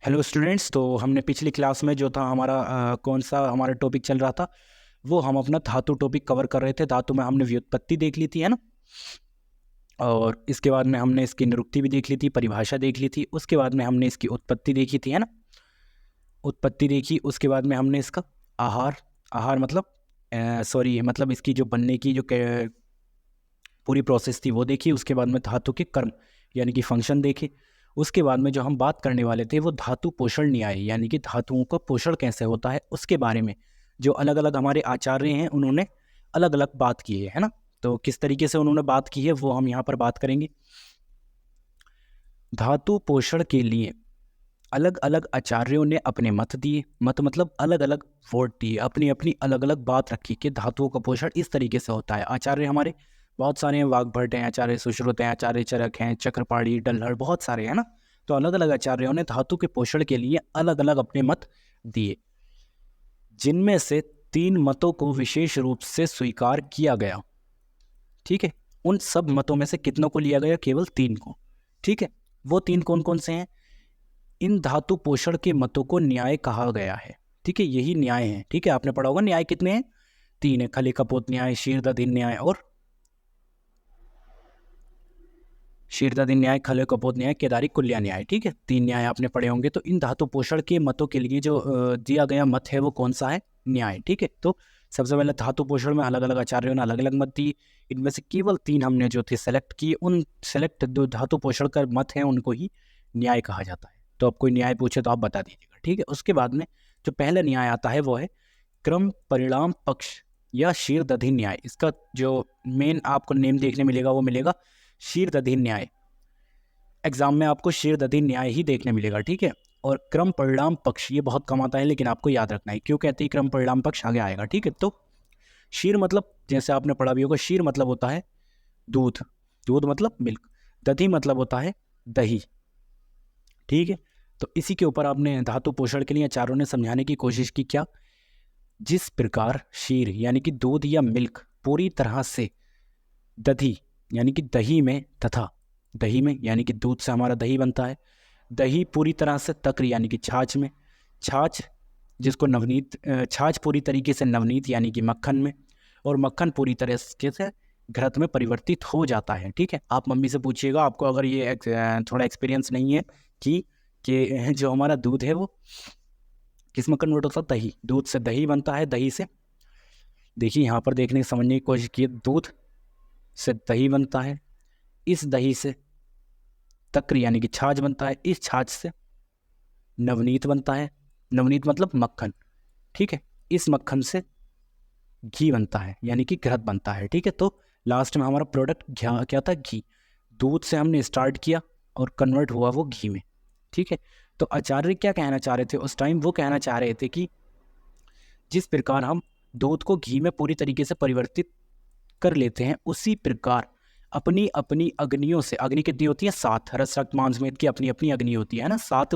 Hello students. तो हमने पिछली क्लास में जो था हमारा कौन सा हमारा टॉपिक चल रहा था, वो हम अपना धातु टॉपिक कवर कर रहे थे। धातु में हमने व्युत्पत्ति देख ली थी, है ना। और इसके बाद में हमने इसकी निरुक्ति भी देख ली थी, परिभाषा देख ली थी। उसके बाद में हमने इसकी उत्पत्ति देखी थी, है ना। उत्पत्ति देखी, उसके बाद में हमने इसका आहार आहार मतलब सॉरी मतलब इसकी जो बनने की जो पूरी प्रोसेस थी वो देखी। उसके बाद में धातु के कर्म यानी कि फंक्शन देखे। उसके बाद में जो हम बात करने वाले थे वो धातु पोषण न्याय यानी कि धातुओं का पोषण कैसे होता है उसके बारे में जो अलग अलग हमारे आचार्य हैं उन्होंने अलग अलग बात की है ना। तो किस तरीके से उन्होंने बात की है वो हम यहाँ पर बात करेंगे। धातु पोषण के लिए अलग अलग आचार्यों ने अपने मत दिए। मत मतलब अलग अलग वोट दिए, अपनी अपनी अलग अलग बात रखी कि धातुओं का पोषण इस तरीके से होता है। आचार्य हमारे बहुत सारे हैं, वाग्भट हैं, आचार्य सुश्रुत हैं, आचार्य चरक हैं, चक्रपाणी, डल्हड़, बहुत सारे हैं ना। तो अलग अलग आचार्यों ने धातु के पोषण के लिए अलग अलग अपने मत दिए, जिनमें से 3 मतों को विशेष रूप से स्वीकार किया गया। ठीक है, उन सब मतों में से कितनों को लिया गया? केवल 3 को। ठीक है, वो 3 कौन कौन से हैं? इन धातु पोषण के मतों को न्याय कहा गया है। ठीक है, यही न्याय है। ठीक है, आपने पढ़ा होगा न्याय कितने हैं? 3 है, खली कपोत न्याय, शीर्षाधीन न्याय और शीर्षाधीन न्याय, खले कपोत न्याय, केदारी कुल्या न्याय। ठीक है, 3 न्याय आपने पढ़े होंगे। तो इन धातु पोषण के मतों के लिए जो दिया गया मत है वो कौन सा है? न्याय। ठीक है, तो सबसे पहले धातु पोषण में अलग अलग आचार्यों ने अलग अलग मत दिए। इनमें से केवल 3 हमने जो थे सेलेक्ट किए। उन सेलेक्ट जो धातु पोषण का मत है उनको ही न्याय कहा जाता है। तो अब कोई न्याय पूछे तो आप बता दीजिएगा। ठीक है, उसके बाद में जो पहला न्याय आता है वो है क्रम परिणाम पक्ष या शीर्षाधीन न्याय। इसका जो मेन आपको नेम देखने मिलेगा वो मिलेगा शीर्षाधीन न्याय। एग्जाम में आपको शीर्षाधीन न्याय ही देखने मिलेगा। ठीक है, और क्रम परिणाम पक्ष ये बहुत कम आता है लेकिन आपको याद रखना है। क्यों कहते हैं क्रम परिणाम पक्ष? आगे आएगा। ठीक है, तो शीर मतलब जैसे आपने पढ़ा भी होगा, शीर मतलब होता है दूध, दूध मतलब मिल्क। दधी मतलब होता है दही। ठीक है, तो इसी के ऊपर आपने धातु पोषण के लिए आचार्यों ने समझाने की कोशिश की। क्या? जिस प्रकार शीर यानी कि दूध या मिल्क पूरी तरह से दधी यानी कि दही में तथा दही में यानी कि दूध से हमारा दही बनता है, दही पूरी तरह से तक्र यानी कि छाछ में, छाछ जिसको नवनीत छाछ पूरी तरीके से नवनीत यानी कि मक्खन में, और मक्खन पूरी तरह से घृत में परिवर्तित हो जाता है। ठीक है, आप मम्मी से पूछिएगा, आपको अगर ये थोड़ा एक्सपीरियंस नहीं है कि जो हमारा दूध है वो किस में कन्वर्ट होता है? दही। दूध से दही बनता है, दही से देखिए यहाँ पर देखने समझने की कोशिश की, दूध से दही बनता है, इस दही से तक्र यानी कि छाछ बनता है, इस छाछ से नवनीत बनता है, नवनीत मतलब मक्खन। ठीक है, इस मक्खन से घी बनता है यानी कि घृत बनता है। ठीक है, तो लास्ट में हमारा प्रोडक्ट क्या था? घी। दूध से हमने स्टार्ट किया और कन्वर्ट हुआ वो घी में। ठीक है, तो आचार्य क्या कहना चाह रहे थे उस टाइम? वो कहना चाह रहे थे कि जिस प्रकार हम दूध को घी में पूरी तरीके से परिवर्तित कर लेते हैं, उसी प्रकार अपनी अपनी अग्नियों से, अग्नि कितनी होती है? 7। रस रक्त मांस मेद की अपनी अपनी अग्नि होती है ना। 7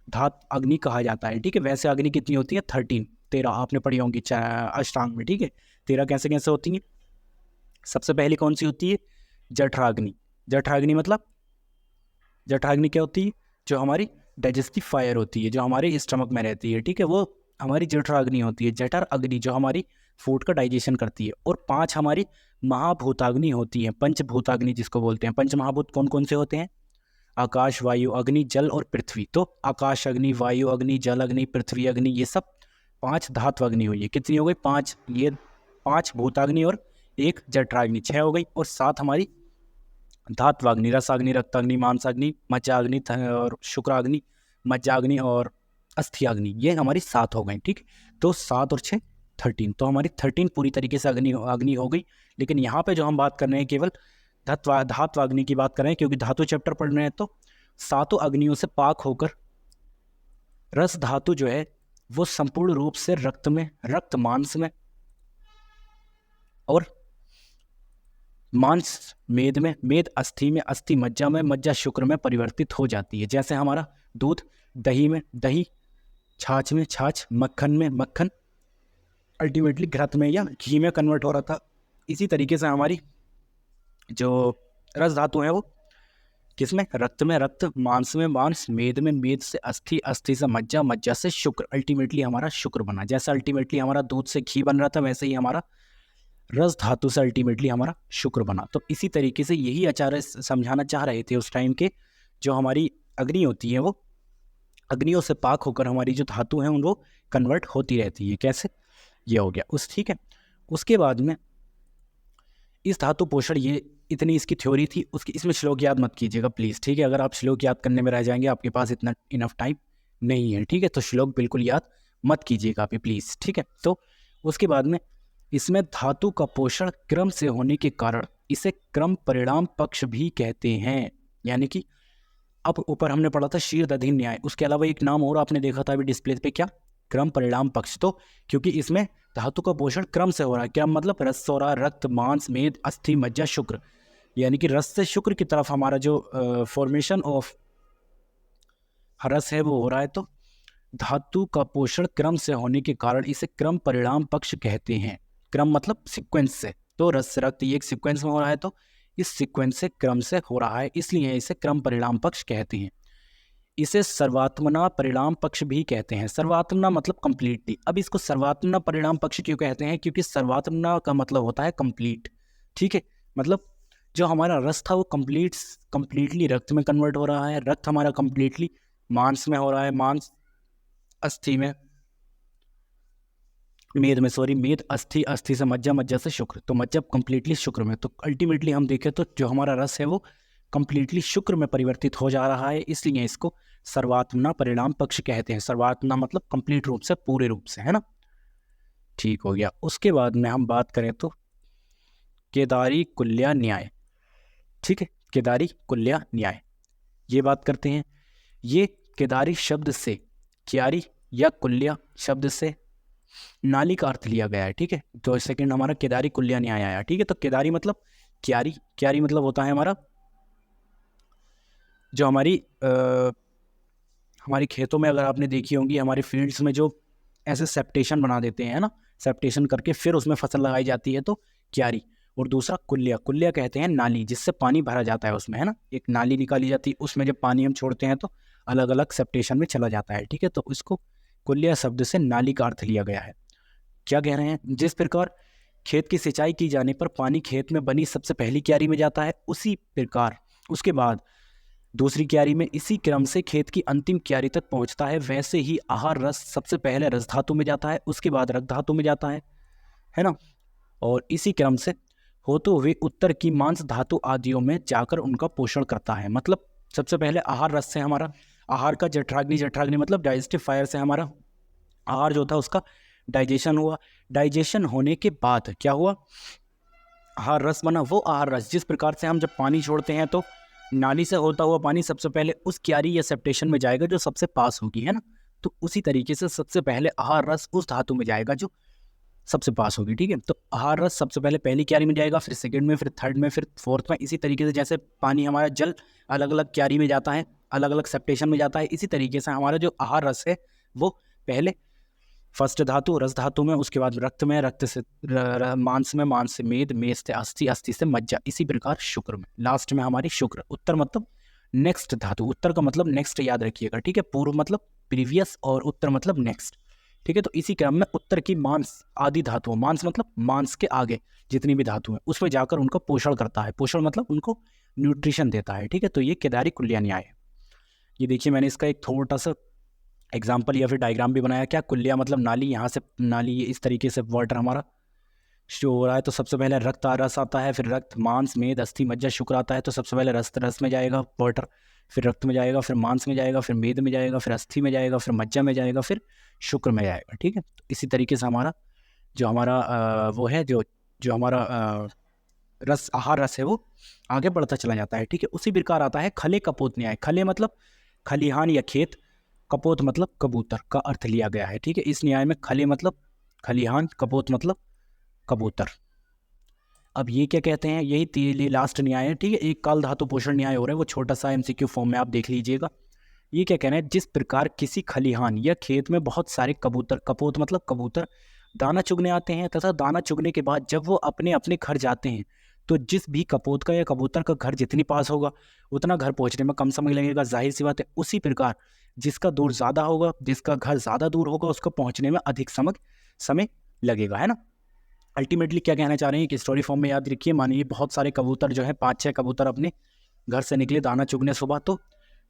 धात अग्नि कहा जाता है। ठीक है, वैसे अग्नि कितनी होती है? 13 आपने पढ़ी होंगी अष्टांग में। ठीक है, 13 कैसे कैसे होती है? सबसे पहली कौन सी होती है? जठराग्नि। जठराग्नि मतलब जठराग्नि क्या होती है? जो हमारी डाइजेस्टिव फायर होती है, जो हमारे स्टमक में रहती है। ठीक है, वो हमारी जठराग्नि होती है। जठर अग्नि जो हमारी फूड का डाइजेशन करती है। और 5 हमारी महाभूताग्नि होती है, पंचभूताग्नि जिसको बोलते हैं। पंच महाभूत कौन कौन से होते हैं? आकाश, वायु, अग्नि, जल और पृथ्वी। तो आकाश अग्नि, वायु अग्नि, जल अग्नि, पृथ्वी अग्नि, ये सब 5 धातु अग्नि हुई है। कितनी हो गई? 5। ये 5 भूताग्नि और 1 जठराग्नि, 6 हो गई। और 7 हमारी धात्वाग्नि, रसाग्नि, रक्ताग्नि, मांसाग्नि, मज्जाग्नि और शुक्राग्नि, मज्जाग्नि और अस्थियाग्नि, ये हमारी 7 हो गई। ठीक, तो 7 और 6 13। तो हमारी 13 पूरी तरीके से अग्नि अग्नि हो गई। लेकिन यहाँ पे जो हम बात कर रहे हैं केवल धात्वाग्नि की बात कर रहे हैं, क्योंकि धातु चैप्टर पढ़ रहे हैं। तो 7 अग्नियों से पाक होकर रस धातु जो है वो संपूर्ण रूप से रक्त में, रक्त मांस में और मांस मेद में, मेद अस्थि में, अस्थि मज्जा में, मज्जा शुक्र में परिवर्तित हो जाती है। जैसे हमारा दूध दही में, दही छाछ में, छाछ मक्खन में, मक्खन अल्टीमेटली घृत में या घी में कन्वर्ट हो रहा था। इसी तरीके से हमारी जो रस धातु है वो किसमें? रक्त में रक्त, मांस में मांस, मेद में मेद से अस्थि, अस्थि से मज्जा, मज्जा से शुक्र, अल्टीमेटली हमारा शुक्र बना। जैसा अल्टीमेटली हमारा दूध से घी बन रहा था वैसे ही हमारा रस धातु से अल्टीमेटली हमारा शुक्र बना। तो इसी तरीके से यही आचार्य समझाना चाह रहे थे उस टाइम के, जो हमारी अग्नि होती है वो अग्नियों से पाक होकर हमारी जो धातु है वो कन्वर्ट होती रहती है। कैसे? ये हो गया उस, ठीक है। उसके बाद में इस धातु पोषण, ये इतनी इसकी थ्योरी थी। उसकी इसमें श्लोक याद मत कीजिएगा प्लीज़, ठीक है। अगर आप श्लोक याद करने में रह जाएंगे, आपके पास इतना इनफ टाइम नहीं है, ठीक है। तो श्लोक बिल्कुल याद मत कीजिएगा आप प्लीज़, ठीक है। तो उसके बाद में इसमें धातु का पोषण क्रम से होने के कारण इसे क्रम परिणाम पक्ष भी कहते हैं। यानी कि अब ऊपर हमने पढ़ा था शीर दधि न्याय, उसके अलावा एक नाम और आपने देखा था अभी डिस्प्ले पे, क्या? क्रम परिणाम पक्ष। तो क्योंकि इसमें धातु का पोषण क्रम से हो रहा है, क्रम मतलब रस हो रहा है, रक्त, मांस, मेद, अस्थि, मज्जा, शुक्र, यानी कि रस से शुक्र की तरफ हमारा जो फॉर्मेशन ऑफ रस है वो हो रहा है। तो धातु का पोषण क्रम से होने के कारण इसे क्रम परिणाम पक्ष कहते हैं। क्रम मतलब सीक्वेंस से, तो रस रक्त ये एक सीक्वेंस में हो रहा है, तो इस सीक्वेंस से क्रम से हो रहा है, इसलिए इसे क्रम परिणाम पक्ष कहते हैं। इसे सर्वात्मना परिणाम पक्ष भी कहते हैं। सर्वात्मना मतलब कंप्लीटली। अब इसको सर्वात्मना परिणाम पक्ष क्यों कहते हैं? क्योंकि सर्वात्मना का मतलब होता है कंप्लीट, ठीक है। मतलब जो हमारा रस था वो कंप्लीटली रक्त में कन्वर्ट हो रहा है, रक्त हमारा कंप्लीटली मांस में हो रहा है, मांस अस्थि में, मेद अस्थि, अस्थि से मज्जा, मज्जा से शुक्र, तो मज्जा कंप्लीटली शुक्र में। तो अल्टीमेटली हम देखें तो जो हमारा रस है वो कंप्लीटली शुक्र में परिवर्तित हो जा रहा है, इसलिए इसको सर्वात्मना परिणाम पक्ष कहते हैं। सर्वात्मना मतलब कंप्लीट रूप से, पूरे रूप से, है ना। ठीक हो गया। उसके बाद में हम बात करें तो केदारी कुल्या न्याय, ठीक है। केदारी कुल्या न्याय, ये बात करते हैं। ये केदारी शब्द से क्यारी या कुल्या शब्द से नाली का अर्थ लिया गया है, ठीक है। तो सेकंड हमारा केदारी कुल्या न्याय आया, ठीक है। तो केदारी मतलब क्यारी, क्यारी मतलब होता है हमारा जो हमारी खेतों में, अगर आपने देखी होंगी हमारे फील्ड्स में जो ऐसे सेप्टेशन बना देते हैं ना, सेप्टेशन करके फिर उसमें फसल लगाई जाती है, तो क्यारी। और दूसरा कुल्या, कुल्या कहते हैं नाली जिससे पानी भरा जाता है उसमें, है ना। एक नाली निकाली जाती है, उसमें जब पानी हम छोड़ते हैं तो अलग अलग सेप्टेशन में चला जाता है, ठीक है। तो इसको कुल्या शब्द से नाली का अर्थ लिया गया है। क्या कह रहे हैं? जिस प्रकार खेत की सिंचाई की जाने पर पानी खेत में बनी सबसे पहली क्यारी में जाता है, उसी प्रकार उसके बाद दूसरी क्यारी में, इसी क्रम से खेत की अंतिम क्यारी तक पहुंचता है। वैसे ही आहार रस सबसे पहले रस धातु में जाता है, उसके बाद रक्त धातु में जाता है ना। और इसी क्रम से होते हुए उत्तर की मांस धातु आदियों में जाकर उनका पोषण करता है। मतलब सबसे पहले आहार रस से हमारा आहार का जठराग्नि, जठराग्नि मतलब डाइजेस्टिव फायर से हमारा आहार जो था उसका डाइजेशन हुआ। डाइजेशन होने के बाद क्या हुआ? आहार रस बना। वो आहार रस जिस प्रकार से हम जब पानी छोड़ते हैं तो नाली से होता हुआ पानी सबसे पहले उस क्यारी या सेप्टेशन में जाएगा जो सबसे पास होगी, है ना। तो उसी तरीके से सबसे पहले आहार रस उस धातु में जाएगा जो सबसे पास होगी, ठीक है। तो आहार रस सबसे पहले पहली क्यारी में जाएगा, फिर सेकंड में, फिर थर्ड में, फिर फोर्थ में। इसी तरीके से जैसे पानी हमारा जल अलग अलग क्यारी में जाता है, अलग अलग सेप्टेशन में जाता है, इसी तरीके से हमारा जो आहार रस है वो पहले फर्स्ट धातु रस धातु में, उसके बाद रक्त में, रक्त से मांस में, मांस से मेद, मेद से अस्थि, अस्थि से मज्जा, इसी प्रकार शुक्र में, लास्ट में हमारी शुक्र। उत्तर मतलब नेक्स्ट धातु, उत्तर का मतलब नेक्स्ट याद रखिएगा, ठीक है। पूर्व मतलब प्रीवियस और उत्तर मतलब नेक्स्ट, ठीक है। तो इसी क्रम में उत्तर की मांस आदि धातुओं, मांस मतलब मांस के आगे जितनी भी धातु है उसमें जाकर उनका पोषण करता है। पोषण मतलब उनको न्यूट्रिशन देता है, ठीक है। तो ये केदारी कुल्या न्याय है। ये देखिए मैंने इसका एक थोड़ा सा एग्जाम्पल या फिर डायग्राम भी बनाया। क्या? कुल्या मतलब नाली, यहाँ से नाली इस तरीके से वाटर हमारा शो हो रहा है। तो सबसे पहले रक्त रस आता है, फिर रक्त, मांस, मेद, अस्थि, मज्जा, शुक्र आता है। तो सबसे पहले रस में जाएगा वाटर, फिर रक्त में जाएगा, फिर मांस में जाएगा, फिर मेद में जाएगा, फिर अस्थि में जाएगा, फिर मज्जा में जाएगा, फिर शुक्र में जाएगा, ठीक है। तो इसी तरीके से हमारा जो हमारा वो है जो हमारा रस, आहार रस है वो आगे बढ़ता चला जाता है, ठीक है। उसी प्रकार आता है खले कपोत न्याय। खले मतलब खलिहान या खेत, कपोत मतलब कबूतर का अर्थ लिया गया है, ठीक है। इस न्याय में खले मतलब खलिहान, कपोत मतलब कबूतर। अब ये क्या कहते हैं? यही लास्ट न्याय है, ठीक है। एक काल धातु पोषण न्याय हो रहा है, वो छोटा सा एमसीक्यू फॉर्म में आप देख लीजिएगा। ये क्या कहना है? जिस प्रकार किसी खलिहान या खेत में बहुत सारे कबूतर, कपोत मतलब कबूतर, दाना चुगने आते हैं तथा दाना चुगने के बाद जब वो अपने अपने घर जाते हैं तो जिस भी कपोत का या कबूतर का घर जितनी पास होगा उतना घर पहुंचने में कम समय लगेगा, जाहिर सी बात है। उसी प्रकार जिसका दूर ज़्यादा होगा, जिसका घर ज़्यादा दूर होगा, उसको पहुंचने में अधिक समय लगेगा, है ना। अल्टीमेटली क्या कहना चाह रहे हैं कि स्टोरी फॉर्म में याद रखिए, मानिए बहुत सारे कबूतर जो है 5-6 कबूतर अपने घर से निकले दाना चुगने सुबह, तो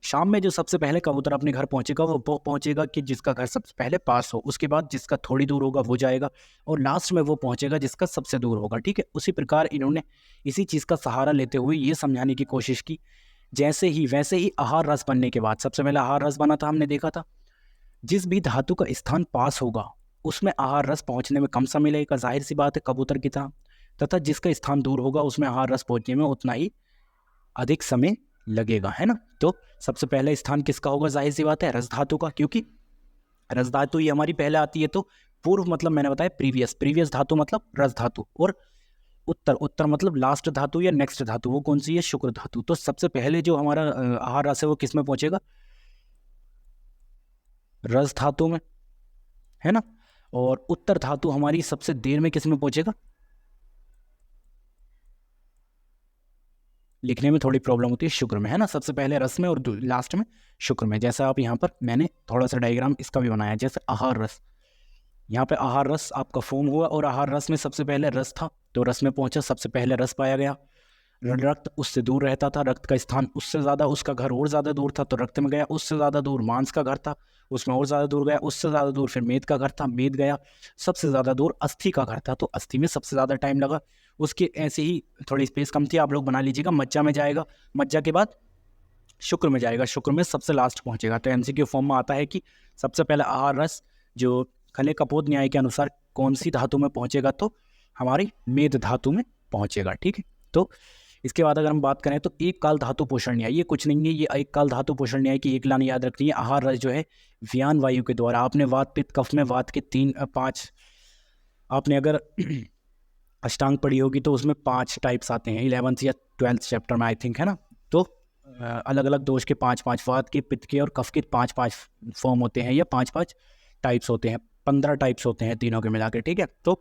शाम में जो सबसे पहले कबूतर अपने घर पहुंचेगा वो पहुंचेगा कि जिसका घर सबसे पहले पास हो, उसके बाद जिसका थोड़ी दूर होगा वो जाएगा, और लास्ट में वो पहुंचेगा जिसका सबसे दूर होगा, ठीक है। उसी प्रकार इन्होंने इसी चीज़ का सहारा लेते हुए ये समझाने की कोशिश की, जैसे ही वैसे ही आहार रस बनने के बाद, सबसे पहले आहार रस बना था, हमने देखा था जिस भी धातु का स्थान पास होगा उसमें आहार रस पहुंचने में कम समय लगेगा, जाहिर सी बात है कबूतर की तरह, तथा जिसका स्थान दूर होगा उसमें आहार रस पहुंचने में उतना ही अधिक समय लगेगा, है ना। तो सबसे पहले स्थान किसका होगा, जाहिर सी बात है रस धातु का, क्योंकि रस धातु ये हमारी पहले आती है, तो पूर्व मतलब मैंने बताया प्रीवियस धातु मतलब रस धातु, और उत्तर मतलब लास्ट धातु या नेक्स्ट धातु, वो कौन सी है, शुक्र धातु। तो सबसे पहले जो हमारा आहार रस है वो किस में पहुंचेगा, रस धातु में, है ना। और उत्तर धातु हमारी सबसे देर में किस में पहुंचेगा, लिखने में थोड़ी प्रॉब्लम होती है, शुक्र में, है ना। सबसे पहले रस में और लास्ट में शुक्र में। जैसा आप यहाँ पर मैंने थोड़ा सा डायग्राम इसका भी बनाया, जैसे आहार रस, यहाँ पे आहार रस आपका फॉर्म हुआ और आहार रस में सबसे पहले रस था, तो रस में पहुंचा, सबसे पहले रस पाया गया। रक्त उससे दूर रहता था, रक्त का स्थान उससे ज़्यादा, उसका घर और ज़्यादा दूर था तो रक्त में गया, उससे ज़्यादा दूर मांस का घर था, उसमें और ज़्यादा दूर गया, उससे ज़्यादा दूर फिर मेद का घर था, मेद गया, सबसे ज़्यादा दूर अस्थि का घर था, तो अस्थि में सबसे ज़्यादा टाइम लगा। उसके ऐसे ही थोड़ी स्पेस कम थी, आप लोग बना लीजिएगा। मज्जा में जाएगा, मज्जा के बाद शुक्र में जाएगा, शुक्र में सबसे लास्ट पहुंचेगा। तो एमसीक्यू फॉर्म में आता है कि सबसे पहले आहार रस जो खले कपोत न्याय के अनुसार कौन सी धातु में पहुंचेगा, तो हमारी मेद धातु में पहुंचेगा, ठीक है। तो इसके बाद अगर हम बात करें तो एक काल धातु पोषण न्याय, ये कुछ नहीं है, ये एक काल धातु पोषण न्याय की एक लाइन याद रखनी है। आहार रस जो है व्यान वायु के द्वारा, आपने वात पित्त कफ में वात के 3-5, आपने अगर अष्टांग पढ़ी होगी तो उसमें 5 टाइप्स आते हैं 11th या 12th चैप्टर में आई थिंक, है ना। तो अलग अलग दोष के 5-5, वात के, पित्त के और कफ के 5-5 फॉर्म होते हैं, या 5-5 टाइप्स होते हैं, 15 टाइप्स होते हैं तीनों के मिला के, ठीक है। तो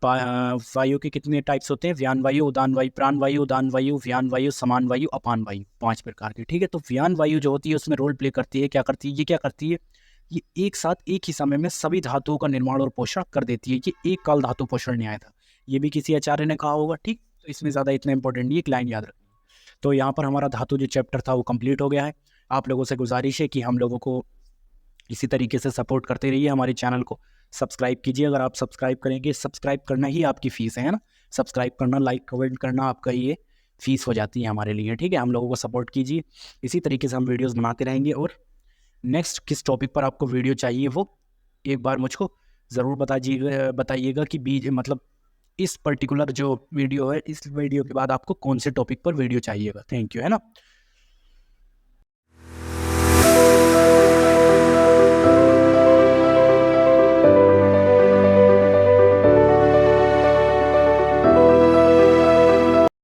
वायु के कितने टाइप्स होते हैं, व्यान वायु, उदान वायु, प्राण वायु, उदान वायु, व्यान वायु, समान वायु, अपान वायु, 5 प्रकार की, ठीक है। तो व्यान वायु जो होती है उसमें रोल प्ले करती है, क्या करती है, ये क्या करती है, ये एक साथ एक ही समय में सभी धातुओं का निर्माण और पोषण कर देती है। ये एक काल धातु पोषण न्याय था, ये भी किसी आचार्य ने कहा होगा, ठीक। तो इसमें ज़्यादा इतना इंपॉर्टेंट नहीं, एक लाइन याद रखनी। तो यहाँ पर हमारा धातु जो चैप्टर था वो कंप्लीट हो गया है। आप लोगों से गुजारिश है कि हम लोगों को इसी तरीके से सपोर्ट करते रहिए, हमारे चैनल को सब्सक्राइब कीजिए। अगर आप सब्सक्राइब करेंगे, सब्सक्राइब करना ही आपकी फ़ीस है ना, सब्सक्राइब करना, लाइक कमेंट करना आपका ये फ़ीस हो जाती है हमारे लिए, ठीक है। हम लोगों को सपोर्ट कीजिए, इसी तरीके से हम वीडियोज़ बनाते रहेंगे। और नेक्स्ट किस टॉपिक पर आपको वीडियो चाहिए वो एक बार मुझको ज़रूर बताइएगा कि बीज मतलब इस पर्टिकुलर जो वीडियो है, इस वीडियो के बाद आपको कौन से टॉपिक पर वीडियो चाहिएगा। थैंक यू, है ना।